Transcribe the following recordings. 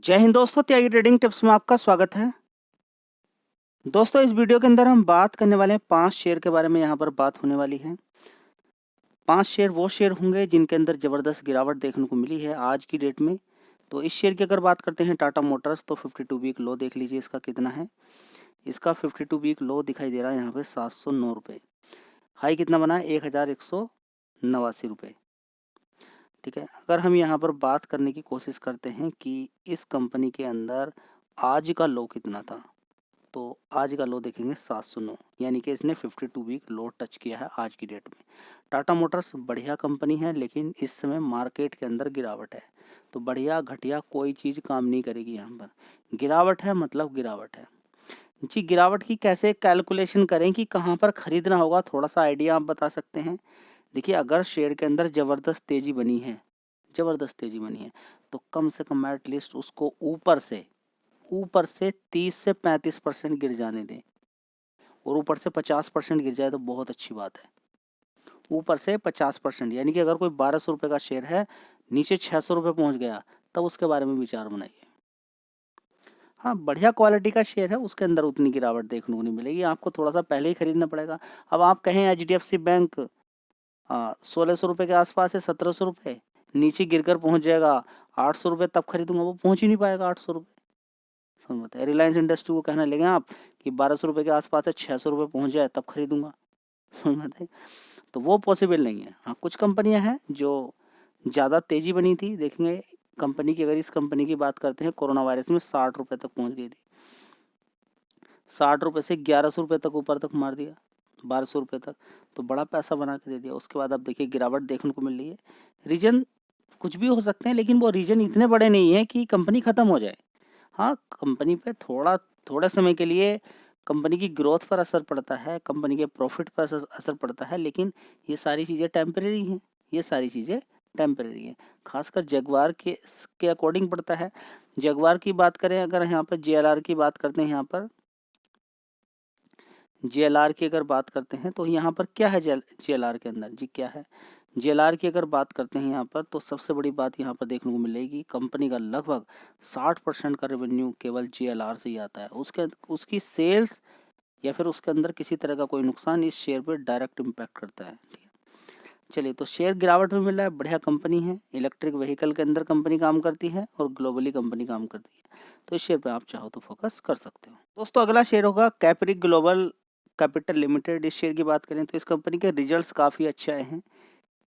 जय हिंद दोस्तों, त्यागी trading tips में आपका स्वागत है। दोस्तों, इस वीडियो के अंदर हम बात करने वाले हैं 5 शेयर के बारे में। यहाँ पर बात होने वाली है 5 शेयर वो शेयर होंगे जिनके अंदर ज़बरदस्त गिरावट देखने को मिली है आज की डेट में। तो इस शेयर की अगर बात करते हैं टाटा मोटर्स, तो 52 वीक लो देख लीजिए इसका कितना है। इसका 52 वीक लो दिखाई दे रहा है यहाँ पे 709 रुपये। हाई कितना बना है 1189 रुपये। ठीक है, अगर हम यहाँ पर बात करने की कोशिश करते हैं कि इस कंपनी के अंदर आज का लो कितना था, तो आज का लो देखेंगे 709, यानी कि इसने 52 वीक लो टच किया है आज की डेट में। टाटा मोटर्स बढ़िया कंपनी है, लेकिन इस समय मार्केट के अंदर गिरावट है। तो बढ़िया घटिया कोई चीज़ काम नहीं करेगी यहाँ पर। गिरावट है मतलब गिरावट है जी। गिरावट की कैसे कैलकुलेशन करें कि कहाँ पर खरीदना होगा, थोड़ा सा आइडिया आप बता सकते हैं। देखिए, अगर शेयर के अंदर ज़बरदस्त तेज़ी बनी है, ज़बरदस्त तेज़ी बनी है, तो कम से कम एटलीस्ट उसको ऊपर से 30 से 35% गिर जाने दें। और ऊपर से 50% गिर जाए तो बहुत अच्छी बात है। ऊपर से 50%, यानी कि अगर कोई 1200 रुपये का शेयर है, नीचे 600 रुपये पहुँच गया, तब उसके बारे में विचार बनाइए। हाँ, बढ़िया क्वालिटी का शेयर है, उसके अंदर उतनी गिरावट देखने को नहीं मिलेगी, आपको थोड़ा सा पहले ही खरीदना पड़ेगा। अब आप कहें HDFC बैंक 1600 रुपये के आसपास है, 1700 रुपये, नीचे गिरकर पहुँच जाएगा 800 रुपये, तब खरीदूंगा। वो पहुँच ही नहीं पाएगा 800 रुपये। समझ में आता है। रिलायंस इंडस्ट्री को कहना लेंगे आप कि 1200 रुपये के आसपास है, 600 रुपये पहुँच जाए तब खरीदूंगा। समझ में आता है। तो वो पॉसिबल नहीं है। हाँ, कुछ कंपनियां हैं जो ज़्यादा तेज़ी बनी थी। देखेंगे कंपनी की, अगर इस कंपनी की बात करते हैं, कोरोना वायरस में 60 रुपये तक पहुँच गई थी। 60 रुपये से 1100 रुपये तक ऊपर तक मार दिया, 1200 रुपये तक, तो बड़ा पैसा बना के दे दिया। उसके बाद अब देखिए गिरावट देखने को मिल रही है। रीजन कुछ भी हो सकते हैं, लेकिन वो रीजन इतने बड़े नहीं है कि कंपनी ख़त्म हो जाए। हाँ, कंपनी पे थोड़ा समय के लिए कंपनी की ग्रोथ पर असर पड़ता है, कंपनी के प्रॉफिट पर असर पड़ता है, लेकिन ये सारी चीज़ें टेम्परेरी हैं। ये सारी चीज़ें टेम्परेरी हैं। खासकर जगुआर के अकॉर्डिंग पड़ता है। जगुआर की बात करें, अगर यहाँ पर JLR की बात करते हैं, यहाँ पर JLR की अगर बात करते हैं, तो यहाँ पर क्या है JLR के अंदर जी, क्या है JLR की अगर बात करते हैं यहाँ पर, तो सबसे बड़ी बात यहाँ पर देखने को मिलेगी, कंपनी का लगभग 60% का रेवेन्यू केवल JLR से ही आता है। उसकी सेल्स या फिर उसके अंदर किसी तरह का कोई नुकसान इस शेयर पर डायरेक्ट इम्पैक्ट करता है। ठीक है, चलिए, तो शेयर गिरावट में मिल रहा है, बढ़िया कंपनी है, इलेक्ट्रिक व्हीकल के अंदर कंपनी काम करती है और ग्लोबली कंपनी काम करती है। तो इस शेयर पे आप चाहो तो फोकस कर सकते हो। दोस्तों, अगला शेयर होगा कैप्रिक ग्लोबल कैपिटल लिमिटेड। इस शेयर की बात करें तो इस कंपनी के रिजल्ट्स काफ़ी अच्छे आए हैं।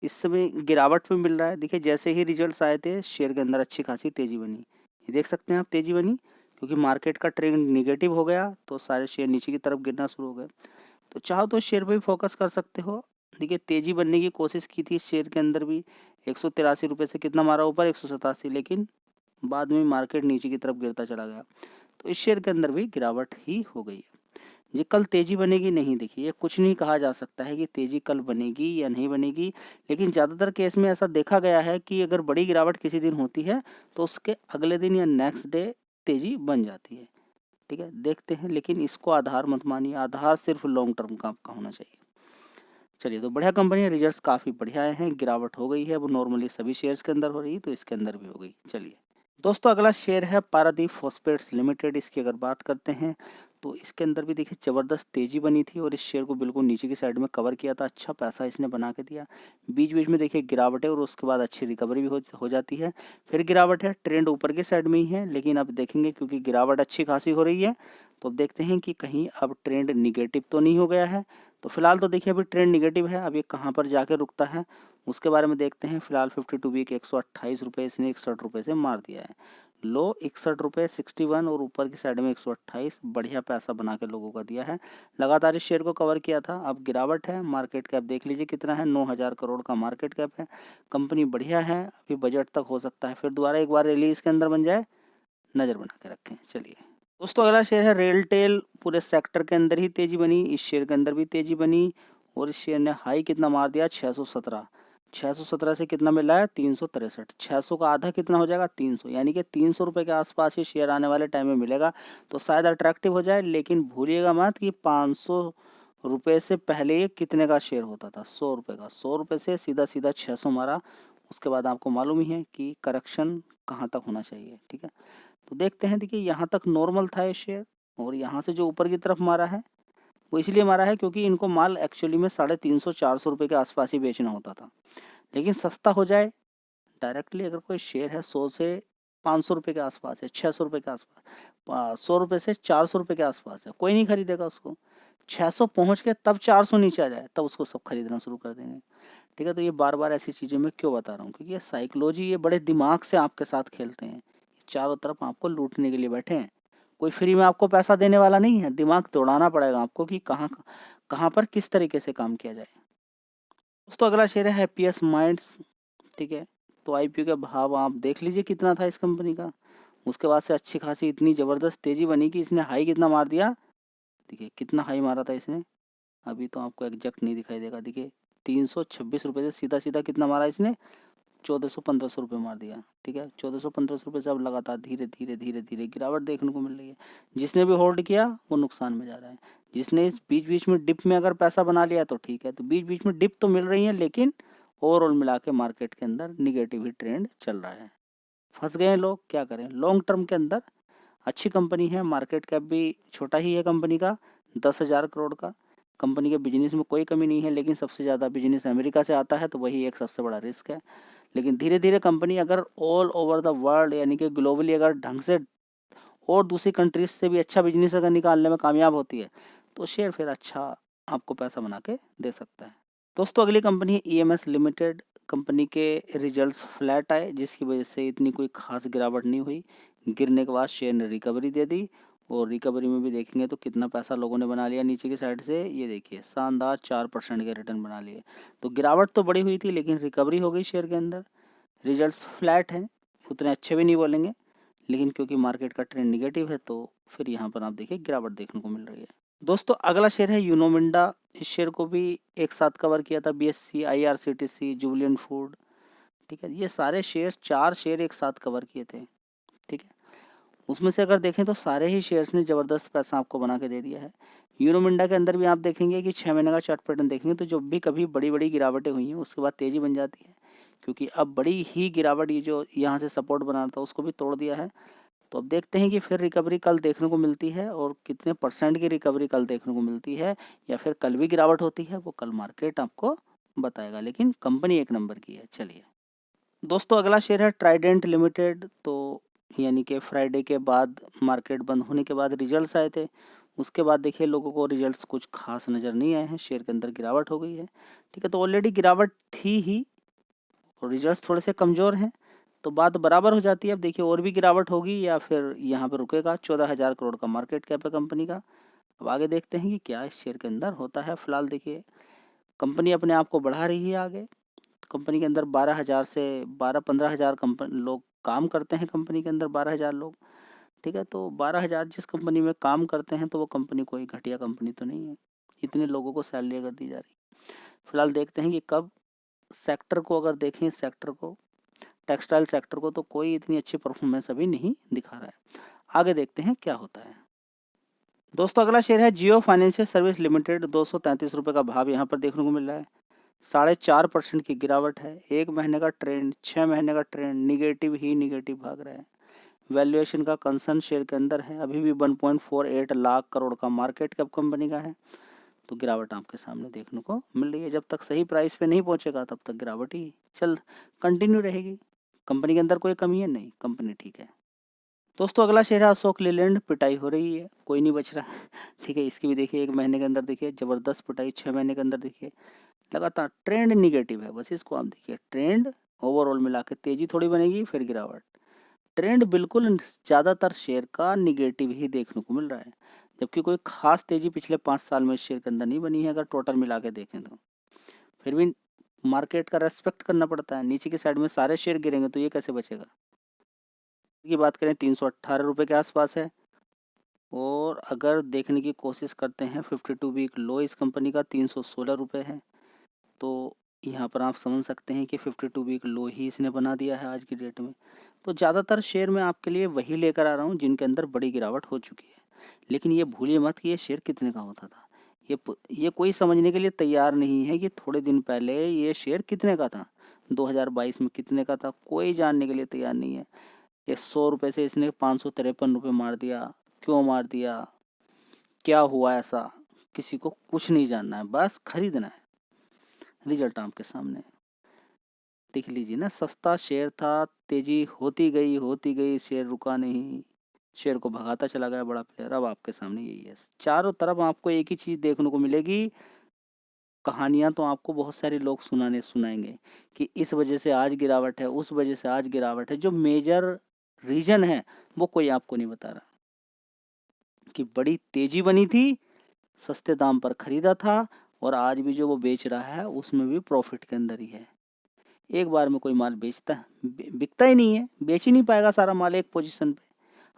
इस समय गिरावट में मिल रहा है। देखिए, जैसे ही रिजल्ट्स आए थे, शेयर के अंदर अच्छी खासी तेज़ी बनी। ये देख सकते हैं आप, तेज़ी बनी क्योंकि मार्केट का ट्रेंड निगेटिव हो गया, तो सारे शेयर नीचे की तरफ गिरना शुरू हो गए। तो चाहो तो शेयर पे भी फोकस कर सकते हो। देखिए, तेज़ी बनने की कोशिश की थी इस शेयर के अंदर भी, 183 रुपये से कितना मारा ऊपर, 187, लेकिन बाद में मार्केट नीचे की तरफ गिरता चला गया। तो इस शेयर के अंदर भी गिरावट ही हो गई है। ये कल तेज़ी बनेगी नहीं, देखिए ये कुछ नहीं कहा जा सकता है कि तेज़ी कल बनेगी या नहीं बनेगी, लेकिन ज़्यादातर केस में ऐसा देखा गया है कि अगर बड़ी गिरावट किसी दिन होती है, तो उसके अगले दिन या नेक्स्ट डे तेज़ी बन जाती है। ठीक है, देखते हैं, लेकिन इसको आधार मत मानिए, आधार सिर्फ लॉन्ग टर्म का आपका होना चाहिए। चलिए, तो बढ़िया कंपनी है, रिजल्ट्स काफ़ी बढ़िया आए हैं, गिरावट हो गई है, वो नॉर्मली सभी शेयर्स के अंदर हो रही है, तो इसके अंदर भी हो गई। चलिए दोस्तों, अगला शेयर है पारादीप फॉस्फेट्स लिमिटेड। इसकी अगर बात करते हैं, तो इसके अंदर भी देखिए ज़बरदस्त तेज़ी बनी थी और इस शेयर को बिल्कुल नीचे की साइड में कवर किया था। अच्छा पैसा इसने बना के दिया। बीच बीच में देखिए गिरावट है और उसके बाद अच्छी रिकवरी भी हो जाती है, फिर गिरावट है। ट्रेंड ऊपर की साइड में ही है, लेकिन अब देखेंगे क्योंकि गिरावट अच्छी खासी हो रही है, तो अब देखते हैं कि कहीं अब ट्रेंड निगेटिव तो नहीं हो गया है। तो फिलहाल तो देखिए अभी ट्रेंड निगेटिव है, अब ये कहाँ पर जाके रुकता है उसके बारे में देखते हैं। फिलहाल 52 वीक 128 रुपये इसने 61 रुपये से मार दिया है। लो 61 रुपये 61 और ऊपर की साइड में 128, बढ़िया पैसा बना के लोगों का दिया है। लगातार इस शेयर को कवर किया था, अब गिरावट है। मार्केट कैप देख लीजिए कितना है, 9000 करोड़ का मार्केट कैप है। कंपनी बढ़िया है, अभी बजट तक हो सकता है फिर दोबारा एक बार रैली इसके अंदर बन जाए, नज़र बना के रखें। चलिए दोस्तों, अगला शेयर है रेलटेल। पूरे सेक्टर के अंदर ही तेज़ी बनी, इस शेयर के अंदर भी तेज़ी बनी और इस शेयर ने हाई कितना मार दिया, 617। 617 से कितना मिला है, 363। 600 का आधा कितना हो जाएगा, 300, यानी कि 300 रुपये के आसपास ये शेयर आने वाले टाइम में मिलेगा, तो शायद अट्रैक्टिव हो जाए। लेकिन भूलिएगा मत कि 500 रुपये से पहले ये कितने का शेयर होता था, 100 रुपये का। 100 रुपये से सीधा सीधा 600 मारा, उसके बाद आपको मालूम ही है कि करेक्शन कहाँ तक होना चाहिए। ठीक है, तो देखते हैं, देखिए यहाँ तक नॉर्मल था ये शेयर, और यहाँ से जो ऊपर की तरफ मारा है वो इसलिए मारा है क्योंकि इनको माल एक्चुअली में 350-400 रुपये के आसपास ही बेचना होता था। लेकिन सस्ता हो जाए, डायरेक्टली अगर कोई शेयर है 100 से 500 रुपये के आसपास है, 600 रुपये के आसपास, 100 रुपये से 400 रुपये के आसपास है, कोई नहीं खरीदेगा उसको। 600 पहुंच के तब 400 नीचे आ जाए, तब उसको सब खरीदना शुरू कर देंगे। ठीक है, तो ये बार बार ऐसी चीज़ें मैं क्यों बता रहा हूँ, क्योंकि ये साइकोलॉजी, ये बड़े दिमाग से आपके साथ खेलते हैं। चारों तरफ आपको लूटने के लिए बैठे हैं। कोई फ्री में आपको पैसा देने वाला नहीं है, दिमाग दौड़ाना पड़ेगा आपको कि कहाँ कहाँ पर किस तरीके से काम किया जाए। दोस्तों अगला शेयर है हैप्पीएस्ट माइंड्स। ठीक है, तो आईपीओ का भाव आप देख लीजिए कितना था इस कंपनी का। उसके बाद से अच्छी खासी इतनी ज़बरदस्त तेज़ी बनी कि इसने हाई कितना मार दिया, देखिए कितना हाई मारा था इसने, अभी तो आपको एग्जैक्ट नहीं दिखाई देगा। देखिए 326 रुपये से सीधा सीधा कितना मारा इसने, 1400-1500 रुपये मार दिया। ठीक है, 1400-1500 रुपये से अब लगातार धीरे धीरे धीरे धीरे गिरावट देखने को मिल रही है। जिसने भी होल्ड किया वो नुकसान में जा रहा है। जिसने इस बीच बीच में डिप में अगर पैसा बना लिया तो ठीक है, तो बीच बीच में डिप तो मिल रही है, लेकिन ओवरऑल मिला के मार्केट के अंदर निगेटिव ही ट्रेंड चल रहा है। फंस गए हैं लोग, क्या करें। लॉन्ग टर्म के अंदर अच्छी कंपनी है, मार्केट कैप भी छोटा ही है कंपनी का, 10,000 करोड़ का। कंपनी के बिजनेस में कोई कमी नहीं है, लेकिन सबसे ज़्यादा बिजनेस अमेरिका से आता है, तो वही एक सबसे बड़ा रिस्क है। लेकिन धीरे धीरे कंपनी अगर ऑल ओवर द वर्ल्ड यानी कि ग्लोबली अगर ढंग से और दूसरी कंट्रीज से भी अच्छा बिजनेस अगर निकालने में कामयाब होती है, तो शेयर फिर अच्छा आपको पैसा बना के दे सकता है। दोस्तों अगली कंपनी है ईएमएस लिमिटेड। कंपनी के रिजल्ट्स फ्लैट आए, जिसकी वजह से इतनी कोई खास गिरावट नहीं हुई। गिरने के बाद शेयर ने रिकवरी दे दी, और रिकवरी में भी देखेंगे तो कितना पैसा लोगों ने बना लिया नीचे की साइड से। ये देखिए शानदार 4% के रिटर्न बना लिए। तो गिरावट तो बड़ी हुई थी, लेकिन रिकवरी हो गई शेयर के अंदर। रिजल्ट्स फ्लैट हैं, उतने अच्छे भी नहीं बोलेंगे, लेकिन क्योंकि मार्केट का ट्रेंड निगेटिव है, तो फिर यहाँ पर आप देखिए गिरावट देखने को मिल रही है। दोस्तों अगला शेयर है यूनोमिंडा। इस शेयर को भी एक साथ कवर किया था, बीएससी, आईआरसीटीसी, जुबिलेंट फूड। ठीक है, ये सारे शेयर 4 शेयर एक साथ कवर किए थे। ठीक है, उसमें से अगर देखें तो सारे ही शेयर्स ने ज़बरदस्त पैसा आपको बना के दे दिया है। यूनोमिंडा के अंदर भी आप देखेंगे कि 6 महीने का चार्ट पैटर्न देखेंगे तो जब भी कभी बड़ी बड़ी गिरावटें हुई हैं उसके बाद तेज़ी बन जाती है, क्योंकि अब बड़ी ही गिरावट, ये जो यहाँ से सपोर्ट बना था उसको भी तोड़ दिया है। तो अब देखते हैं कि फिर रिकवरी कल देखने को मिलती है, और कितने परसेंट की रिकवरी कल देखने को मिलती है, या फिर कल भी गिरावट होती है, वो कल मार्केट आपको बताएगा। लेकिन कंपनी एक नंबर की है। चलिए दोस्तों अगला शेयर है ट्राइडेंट लिमिटेड। तो यानी कि फ्राइडे के बाद, मार्केट बंद होने के बाद रिजल्ट्स आए थे। उसके बाद देखिए लोगों को रिजल्ट्स कुछ खास नज़र नहीं आए हैं, शेयर के अंदर गिरावट हो गई है। ठीक है, तो ऑलरेडी गिरावट थी ही, और रिजल्ट्स थोड़े से कमज़ोर हैं, तो बात बराबर हो जाती है। अब देखिए और भी गिरावट होगी या फिर यहाँ पर रुकेगा। 14,000 करोड़ का मार्केट कैप है कंपनी का। अब आगे देखते हैं कि क्या इस शेयर के अंदर होता है। फिलहाल देखिए कंपनी अपने आप को बढ़ा रही है आगे। कंपनी के अंदर 12,000 से 12-15,000 कंपनी लोग काम करते हैं कंपनी के अंदर, 12,000 लोग। ठीक है, तो 12,000 जिस कंपनी में काम करते हैं, तो वो कंपनी कोई घटिया कंपनी तो नहीं है, इतने लोगों को सैलरी अगर दी जा रही है। फिलहाल देखते हैं कि कब सेक्टर को अगर देखें, सेक्टर को, टेक्सटाइल सेक्टर को, तो कोई इतनी अच्छी परफॉर्मेंस अभी नहीं दिखा रहा है। आगे देखते हैं क्या होता है। दोस्तों अगला शेयर है जियो फाइनेंशियल सर्विस लिमिटेड। 233 रुपये का भाव यहाँ पर देखने को मिल रहा है। 4.5% की गिरावट है। 1 महीने का ट्रेंड, 6 महीने का ट्रेंड निगेटिव ही निगेटिव भाग रहा है। वैल्यूएशन का कंसर्न शेयर के अंदर है, अभी भी 1.48 लाख करोड़ का मार्केट कैप कंपनी का है। तो गिरावट आपके सामने देखने को मिल रही है। जब तक सही प्राइस पे नहीं पहुंचेगा तब तक गिरावट ही कंटिन्यू रहेगी। कंपनी के अंदर कोई कमी है नहीं, कंपनी ठीक है। दोस्तों अगला शेयर है अशोक लीलैंड। पिटाई हो रही है, कोई नहीं बच रहा। ठीक है, इसकी भी देखिए 1 महीने के अंदर देखिए जबरदस्त पिटाई, 6 महीने के अंदर देखिए लगातार ट्रेंड निगेटिव है। बस इसको आप देखिए, ट्रेंड ओवरऑल मिला के तेजी थोड़ी बनेगी फिर गिरावट। ट्रेंड बिल्कुल ज़्यादातर शेयर का निगेटिव ही देखने को मिल रहा है, जबकि कोई खास तेजी पिछले 5 साल में शेयर के अंदर नहीं बनी है अगर टोटल मिला के देखें तो। फिर भी मार्केट का रेस्पेक्ट करना पड़ता है। नीचे की साइड में सारे शेयर गिरेंगे तो ये कैसे बचेगा। की बात करें 318 रुपये के आसपास है, और अगर देखने की कोशिश करते हैं 52 वीक लो इस कंपनी का 316 रुपये है। तो यहाँ पर आप समझ सकते हैं कि 52 वीक लो ही इसने बना दिया है आज की डेट में। तो ज़्यादातर शेयर मैं आपके लिए वही लेकर आ रहा हूँ जिनके अंदर बड़ी गिरावट हो चुकी है। लेकिन ये भूलिए मत कि ये शेयर कितने का होता था। ये कोई समझने के लिए तैयार नहीं है कि थोड़े दिन पहले ये शेयर कितने का था, 2022 में कितने का था, कोई जानने के लिए तैयार नहीं है। ये 100 रुपये से इसने 553 रुपये मार दिया, क्यों मार दिया, क्या हुआ ऐसा, किसी को कुछ नहीं जानना है, बस खरीदना है। रिजल्ट आपके सामने देख लीजिए ना, सस्ता शेयर था, तेजी होती गई, शेयर रुका नहीं, शेयर को भगाता चला गया बड़ा प्लेयर। अब आपके सामने यही है, चारों तरफ आपको एक ही चीज देखने को मिलेगी। कहानियां तो आपको बहुत सारे लोग सुनाएंगे कि इस वजह से आज गिरावट है, उस वजह से आज गिरावट है। जो मेजर रीजन है वो कोई आपको नहीं बता रहा कि बड़ी तेजी बनी थी, सस्ते दाम पर खरीदा था, और आज भी जो वो बेच रहा है उसमें भी प्रॉफिट के अंदर ही है। एक बार में कोई माल बिकता ही नहीं है, बेच ही नहीं पाएगा सारा माल एक पोजीशन पे,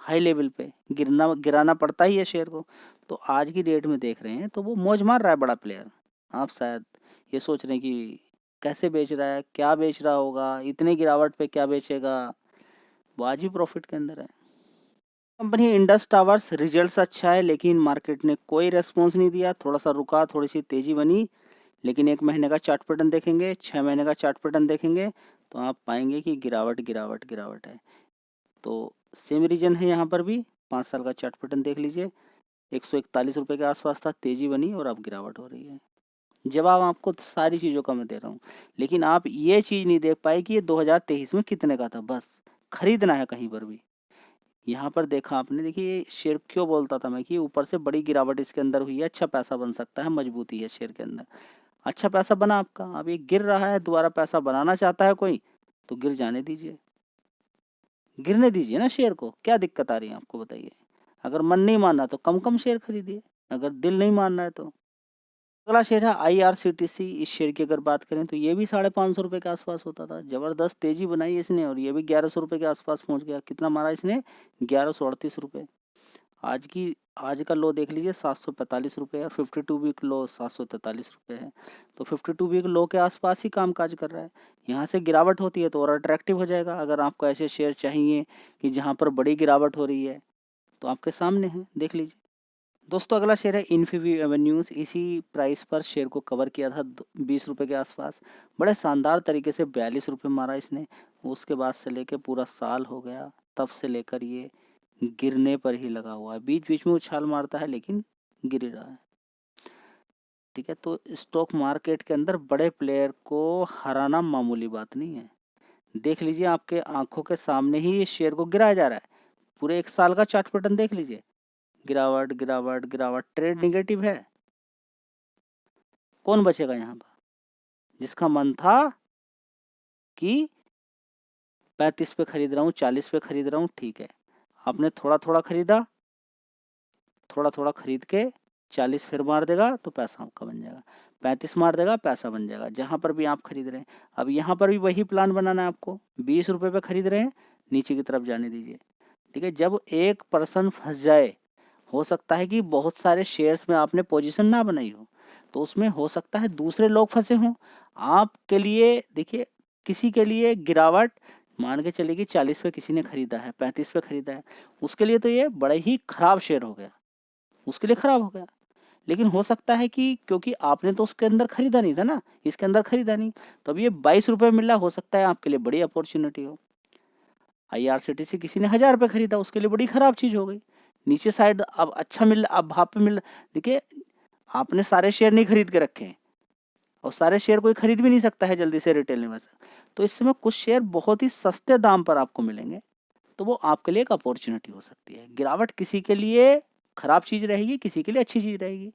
हाई लेवल पे गिराना पड़ता ही है शेयर को। तो आज की डेट में देख रहे हैं तो वो मौज मार रहा है बड़ा प्लेयर। आप शायद ये सोच रहे हैं कि कैसे बेच रहा है, क्या बेच रहा होगा, इतने गिरावट पे क्या बेचेगा, वो आज भी प्रॉफिट के अंदर है। कंपनी इंडस टावर्स, रिजल्ट्स अच्छा है लेकिन मार्केट ने कोई रेस्पॉन्स नहीं दिया, थोड़ा सा रुका, थोड़ी सी तेजी बनी, लेकिन 1 महीने का चार्ट पैटर्न देखेंगे, 6 महीने का चार्ट पैटर्न देखेंगे तो आप पाएंगे कि गिरावट गिरावट गिरावट है। तो सेम रीजन है यहाँ पर भी, 5 साल का चार्ट पैटर्न देख लीजिए, 141 रुपये के आसपास था, तेजी बनी और अब गिरावट हो रही है। जवाब आपको सारी चीज़ों का मैं दे रहा हूँ, लेकिन आप ये चीज़ नहीं देख पाए कि ये 2023 में कितने का था। बस खरीदना है कहीं पर भी। यहाँ पर देखा आपने, देखिए ये शेयर क्यों बोलता था मैं कि ऊपर से बड़ी गिरावट इसके अंदर हुई है, अच्छा पैसा बन सकता है, मजबूती है शेयर के अंदर, अच्छा पैसा बना आपका। अब ये गिर रहा है, दोबारा पैसा बनाना चाहता है कोई तो गिर जाने दीजिए, गिरने दीजिए ना शेयर को, क्या दिक्कत आ रही है आपको बताइए। अगर मन नहीं मानना तो कम कम शेयर खरीदिए, अगर दिल नहीं मानना है तो। अगला शेयर है IRCTC। इस शेयर की अगर बात करें तो ये भी 550 रुपये के आसपास होता था, जबरदस्त तेजी बनाई इसने और ये भी 1100 रुपये के आसपास पहुंच गया। कितना मारा इसने, 1138 रुपये। आज का लो देख लीजिए 745 रुपये, और 52 वीक लो 743 रुपये है। तो 52 वीक लो के आसपास ही काम काज कर रहा है। यहाँ से गिरावट होती है तो और अट्रैक्टिव हो जाएगा। अगर आपको ऐसे शेयर चाहिए कि जहाँ पर बड़ी गिरावट हो रही है तो आपके सामने है, देख लीजिए। दोस्तों अगला शेयर है इन्फीबीम एवेन्यूज़। इसी प्राइस पर शेयर को कवर किया था 20 रुपये के आसपास। बड़े शानदार तरीके से 42 रुपये मारा इसने। उसके बाद से लेके पूरा साल हो गया, तब से लेकर ये गिरने पर ही लगा हुआ है। बीच बीच में उछाल मारता है लेकिन गिर ही रहा है। ठीक है, तो स्टॉक मार्केट के अंदर बड़े प्लेयर को हराना मामूली बात नहीं है। देख लीजिए आपके आंखों के सामने ही ये शेयर को गिराया जा रहा है। पूरे 1 साल का चार्ट पैटर्न देख लीजिए, गिरावट गिरावट गिरावट, ट्रेड निगेटिव है। कौन बचेगा यहाँ पर, जिसका मन था कि 35 पे खरीद रहा हूँ, 40 पे खरीद रहा हूँ, ठीक है, आपने थोड़ा थोड़ा खरीदा, थोड़ा थोड़ा खरीद के 40 फिर मार देगा तो पैसा आपका बन जाएगा, 35 मार देगा पैसा बन जाएगा, जहाँ पर भी आप खरीद रहे हैं। अब यहाँ पर भी वही प्लान बनाना है आपको। 20 रुपये पे खरीद रहे हैं, नीचे की तरफ जाने दीजिए। ठीक है, जब एक पर्सन फंस जाए, हो सकता है कि बहुत सारे शेयर्स में आपने पोजीशन ना बनाई हो, तो उसमें हो सकता है दूसरे लोग फंसे हों। आपके लिए देखिए, किसी के लिए गिरावट मान के चलिए कि 40 पे किसी ने खरीदा है, 35 पे खरीदा है, उसके लिए तो ये बड़ा ही खराब शेयर हो गया, उसके लिए खराब हो गया। लेकिन हो सकता है कि क्योंकि आपने तो उसके अंदर खरीदा नहीं था ना, इसके अंदर खरीदा नहीं, तो अब ये 22 रुपये मिल रहा, हो सकता है आपके लिए बड़ी अपॉर्चुनिटी हो। IRCTC किसी ने 1000 रुपये खरीदा, उसके लिए बड़ी खराब चीज हो गई। नीचे साइड अब अच्छा मिल, अब भाव पे मिल। देखिए, आपने सारे शेयर नहीं खरीद के रखे हैं, और सारे शेयर कोई खरीद भी नहीं सकता है जल्दी से रिटेल में से। तो इस समय कुछ शेयर बहुत ही सस्ते दाम पर आपको मिलेंगे, तो वो आपके लिए एक अपॉर्चुनिटी हो सकती है। गिरावट किसी के लिए खराब चीज रहेगी, किसी के लिए अच्छी चीज रहेगी।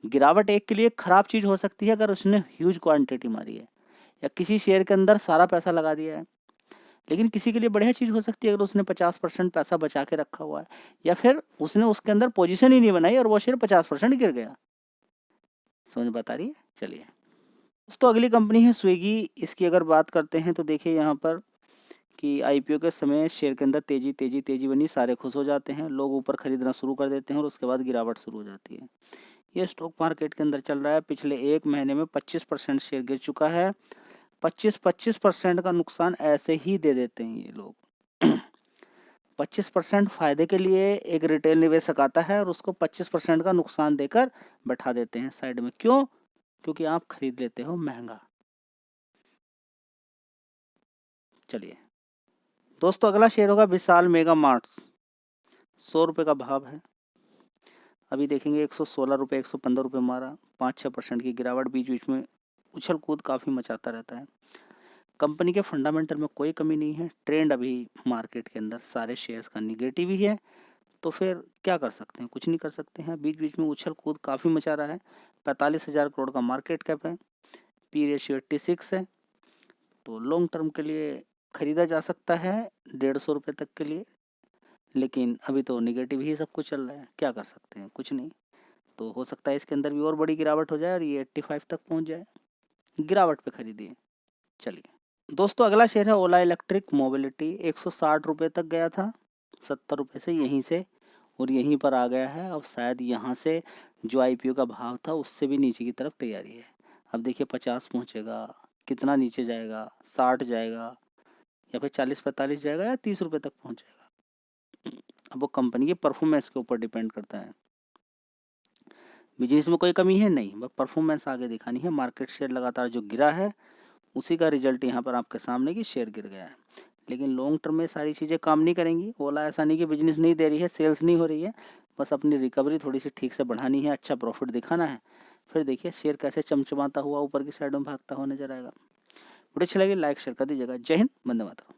गिरावट एक के लिए खराब चीज हो सकती है अगर उसने ह्यूज क्वांटिटी मारी है, या किसी शेयर के अंदर सारा पैसा लगा दिया है। लेकिन किसी के लिए बढ़िया चीज हो सकती है अगर उसने 50% पैसा बचा के रखा हुआ है, या फिर उसने उसके अंदर पोजीशन ही नहीं बनाई और वो शेयर 50% गिर गया। समझ बता रही है। चलिए दोस्तों, अगली कंपनी है स्विगी। इसकी अगर बात करते हैं तो देखिए यहाँ पर कि IPO के समय शेयर के अंदर तेजी तेजी तेजी बनी, सारे खुश हो जाते हैं, लोग ऊपर खरीदना शुरू कर देते हैं और उसके बाद गिरावट शुरू हो जाती है। ये स्टॉक मार्केट के अंदर चल रहा है। पिछले 1 महीने में 25% शेयर गिर चुका है। 25% का नुकसान ऐसे ही दे देते हैं ये लोग। 25% फायदे के लिए एक रिटेल निवेशक आता है और उसको 25% का नुकसान देकर बैठा देते हैं साइड में। क्यों? क्योंकि आप खरीद लेते हो महंगा। चलिए, दोस्तों अगला शेयर होगा विशाल मेगा मार्ट्स। 100 रुपये का भाव है। अभी देखेंगे 116 रुपये, 115 रुपये मारा, 5-6% की गिरावट, बीच बीच में उछल कूद काफ़ी मचाता रहता है। कंपनी के फंडामेंटल में कोई कमी नहीं है। ट्रेंड अभी मार्केट के अंदर सारे शेयर्स का निगेटिव ही है, तो फिर क्या कर सकते हैं, कुछ नहीं कर सकते हैं। बीच बीच में उछल कूद काफ़ी मचा रहा है। 45,000 करोड़ का मार्केट कैप है, पी रेशियो 86 है, तो लॉन्ग टर्म के लिए खरीदा जा सकता है 150 रुपये तक के लिए। लेकिन अभी तो निगेटिव ही सब कुछ चल रहा है, क्या कर सकते हैं, कुछ नहीं। तो हो सकता है इसके अंदर भी और बड़ी गिरावट हो जाए और ये 85 तक पहुंच जाए। गिरावट पे खरीदिए। चलिए दोस्तों अगला शेयर है ओला इलेक्ट्रिक मोबिलिटी। 160 रुपये तक गया था, 70 रुपये से यहीं से और यहीं पर आ गया है। अब शायद यहाँ से जो आईपीओ का भाव था उससे भी नीचे की तरफ तैयारी है। अब देखिए 50 पहुँचेगा, कितना नीचे जाएगा, 60 जाएगा या फिर 40-45 जाएगा या 30 रुपये तक पहुँच जाएगा। अब वो कंपनी के परफॉर्मेंस के ऊपर डिपेंड करता है। बिजनेस में कोई कमी है नहीं, बस परफॉर्मेंस आगे दिखानी है। मार्केट शेयर लगातार जो गिरा है उसी का रिजल्ट यहाँ पर आपके सामने कि शेयर गिर गया है। लेकिन लॉन्ग टर्म में सारी चीज़ें काम नहीं करेंगी। ओला ऐसा नहीं कि बिजनेस नहीं दे रही है, सेल्स नहीं हो रही है, बस अपनी रिकवरी थोड़ी सी ठीक से बढ़ानी है, अच्छा प्रॉफिट दिखाना है। फिर देखिए शेयर कैसे चमचमाता हुआ ऊपर की साइड में भागता हुआ नजर आएगा। वीडियो अच्छी लगी लाइक शेयर कर दीजिएगा। जय हिंद, वंदे मातरम।